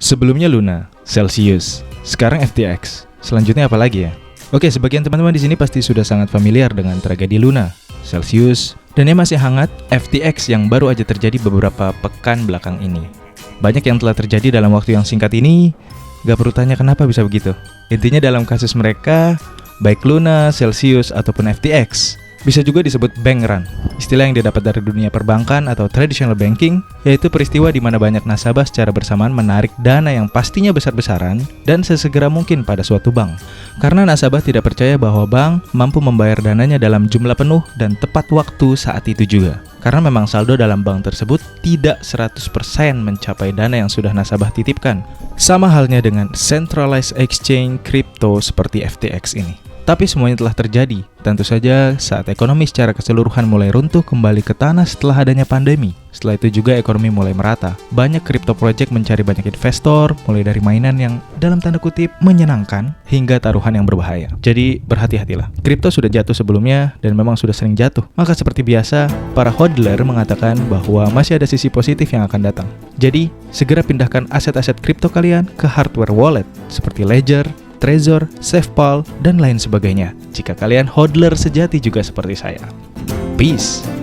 Sebelumnya Luna, Celsius, sekarang FTX. Selanjutnya apa lagi ya? Oke, sebagian teman-teman di sini pasti sudah sangat familiar dengan tragedi Luna, Celsius, dan yang masih hangat, FTX yang baru aja terjadi beberapa pekan belakang ini. Banyak yang telah terjadi dalam waktu yang singkat ini, gak perlu tanya kenapa bisa begitu. Intinya dalam kasus mereka, baik Luna, Celsius, ataupun FTX, bisa juga disebut bank run, istilah yang didapat dari dunia perbankan atau traditional banking, yaitu peristiwa di mana banyak nasabah secara bersamaan menarik dana yang pastinya besar-besaran dan sesegera mungkin pada suatu bank. Karena nasabah tidak percaya bahwa bank mampu membayar dananya dalam jumlah penuh dan tepat waktu saat itu juga. Karena memang saldo dalam bank tersebut tidak 100% mencapai dana yang sudah nasabah titipkan. Sama halnya dengan centralized exchange crypto seperti FTX ini. Tapi semuanya telah terjadi, tentu saja saat ekonomi secara keseluruhan mulai runtuh kembali ke tanah setelah adanya pandemi. Setelah itu juga ekonomi mulai merata. Banyak crypto project mencari banyak investor, mulai dari mainan yang dalam tanda kutip menyenangkan, hingga taruhan yang berbahaya. Jadi berhati-hatilah. Kripto sudah jatuh sebelumnya, dan memang sudah sering jatuh. Maka seperti biasa, para hodler mengatakan bahwa masih ada sisi positif yang akan datang. Jadi, segera pindahkan aset-aset kripto kalian ke hardware wallet, seperti Ledger, Trezor, SafePal, dan lain sebagainya. Jika kalian hodler sejati juga seperti saya. Peace!